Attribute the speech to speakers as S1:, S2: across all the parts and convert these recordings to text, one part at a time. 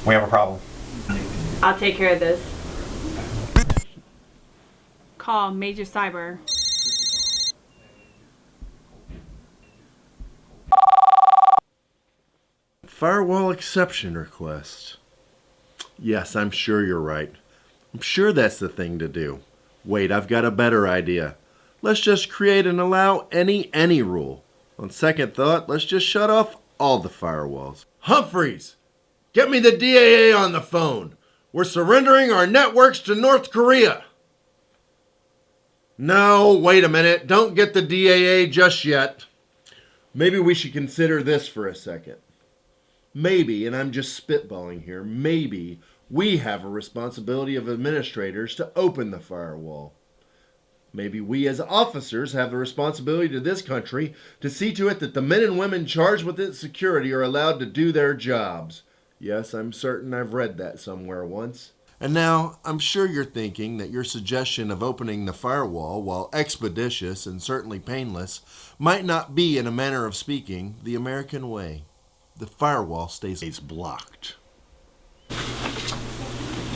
S1: We have a problem.
S2: I'll take care of this. Call Major Cyber.
S3: Firewall exception request. Yes, I'm sure you're right. I'm sure that's the thing to do. Wait, I've got a better idea. Let's just create and allow any rule. On second thought, let's just shut off all the firewalls. Humphreys, get me the DAA on the phone. We're surrendering our networks to North Korea. No, wait a minute. Don't get the DAA just yet. Maybe we should consider this for a second. Maybe, and I'm just spitballing here, maybe we have a responsibility of administrators to open the firewall. Maybe we as officers have the responsibility to this country to see to it that the men and women charged with its security are allowed to do their jobs. Yes, I'm certain I've read that somewhere once. And now, I'm sure you're thinking that your suggestion of opening the firewall, while expeditious and certainly painless, might not be, in a manner of speaking, the American way. The firewall stays blocked.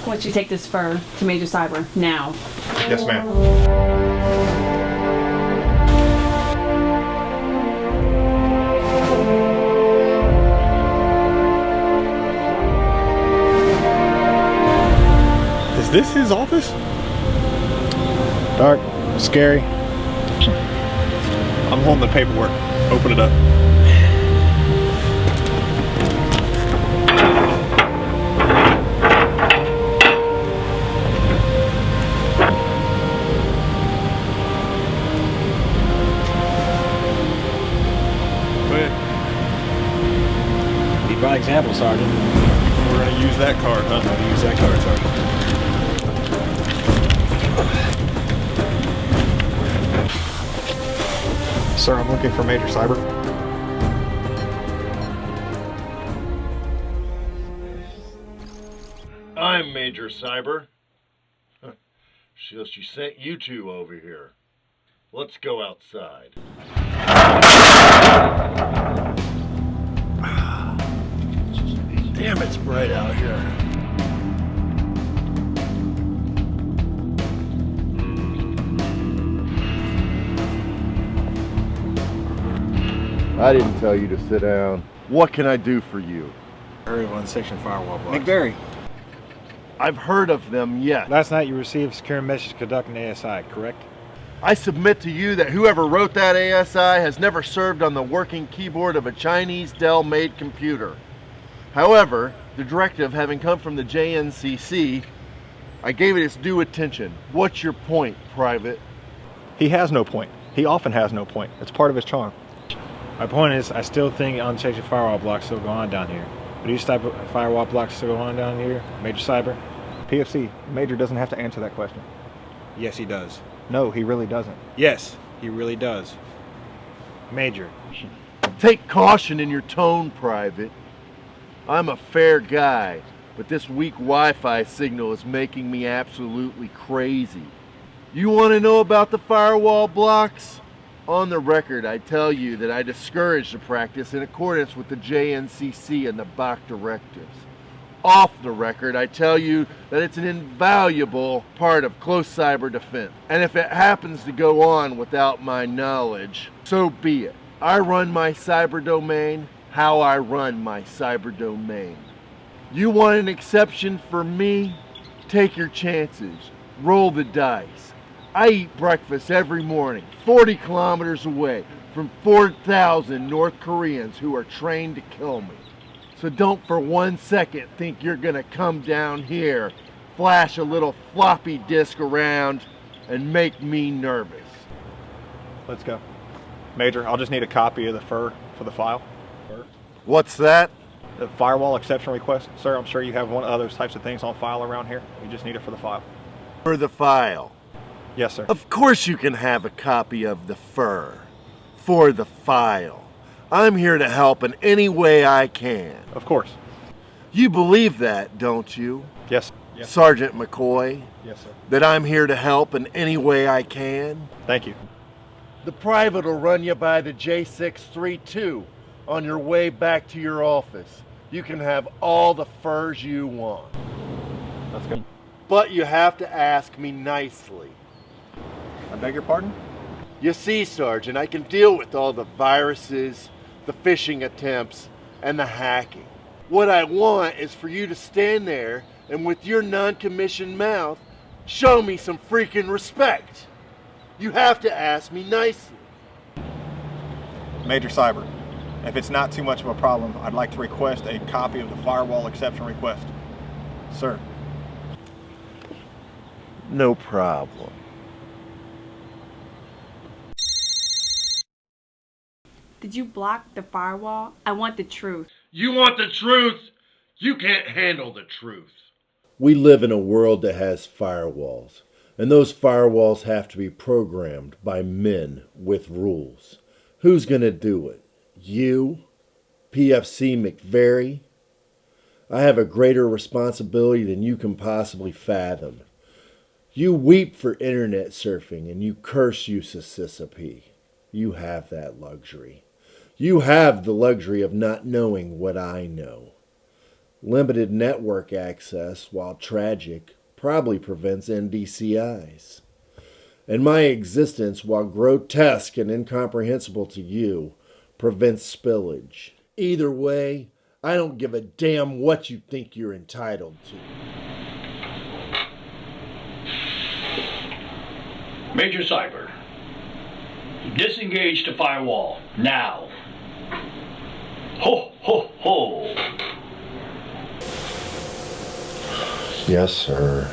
S2: Why don't you take this fur to Major Cyber now?
S1: Yes, ma'am.
S4: Is this his office? Dark, scary. I'm holding the paperwork. Open it up. Go ahead.
S5: Lead by example, Sergeant.
S4: We're gonna use that card, huh?
S5: Use that card, Sergeant.
S4: Sir, I'm looking for Major Cyber.
S3: I'm Major Cyber. She sent you two over here. Let's go outside. Damn, it's bright out here. I didn't tell you to sit down. What can I do for you?
S5: Heard of unsanctioned firewall blocks.
S6: McBurry,
S3: I've heard of them, yes.
S5: Last night you received a secure message conducting ASI, correct?
S3: I submit to you that whoever wrote that ASI has never served on the working keyboard of a Chinese Dell-made computer. However, the directive having come from the JNCC, I gave it its due attention. What's your point, Private?
S4: He has no point. He often has no point. It's part of his charm.
S5: My point is, I still think unsanctioned firewall blocks still go on down here. But these type of firewall blocks still go on down here, Major Cyber?
S4: PFC, Major doesn't have to answer that question.
S5: Yes, he does.
S4: No, he really doesn't.
S5: Yes, he really does. Major.
S3: Take caution in your tone, Private. I'm a fair guy, but this weak Wi-Fi signal is making me absolutely crazy. You want to know about the firewall blocks? On the record, I tell you that I discourage the practice in accordance with the JNCC and the Bach directives. Off the record, I tell you that it's an invaluable part of close cyber defense. And if it happens to go on without my knowledge, so be it. I run my cyber domain how I run my cyber domain. You want an exception for me? Take your chances. Roll the dice. I eat breakfast every morning, 40 kilometers away from 4,000 North Koreans who are trained to kill me. So don't for 1 second think you're gonna come down here, flash a little floppy disk around, and make me nervous.
S4: Let's go. Major, I'll just need a copy of the FIR for the file.
S3: What's that?
S4: The firewall exception request. Sir, I'm sure you have one of those types of things on file around here. We just need it for the file.
S3: For the file.
S4: Yes, sir.
S3: Of course you can have a copy of the FIR for the file. I'm here to help in any way I can.
S4: Of course.
S3: You believe that, don't you?
S4: Yes. Yes.
S3: Sergeant McCoy?
S4: Yes, sir.
S3: That I'm here to help in any way I can?
S4: Thank you.
S3: The private will run you by the J632 on your way back to your office. You can have all the furs you want.
S4: That's good.
S3: But you have to ask me nicely.
S4: I beg your pardon?
S3: You see, Sergeant, I can deal with all the viruses, the phishing attempts, and the hacking. What I want is for you to stand there and with your non-commissioned mouth, show me some freaking respect. You have to ask me nicely.
S4: Major Cyber, if it's not too much of a problem, I'd like to request a copy of the firewall exception request. Sir.
S3: No problem.
S2: Did you block the firewall? I want the truth.
S3: You want the truth? You can't handle the truth. We live in a world that has firewalls, and those firewalls have to be programmed by men with rules. Who's gonna do it? You? PFC McVeary? I have a greater responsibility than you can possibly fathom. You weep for internet surfing and you curse Usississippi. You have that luxury. You have the luxury of not knowing what I know. Limited network access, while tragic, probably prevents NDCIs. And my existence, while grotesque and incomprehensible to you, prevents spillage. Either way, I don't give a damn what you think you're entitled to.
S6: Major Cyber, disengage to firewall, now. Ho, ho, ho.
S3: Yes, sir.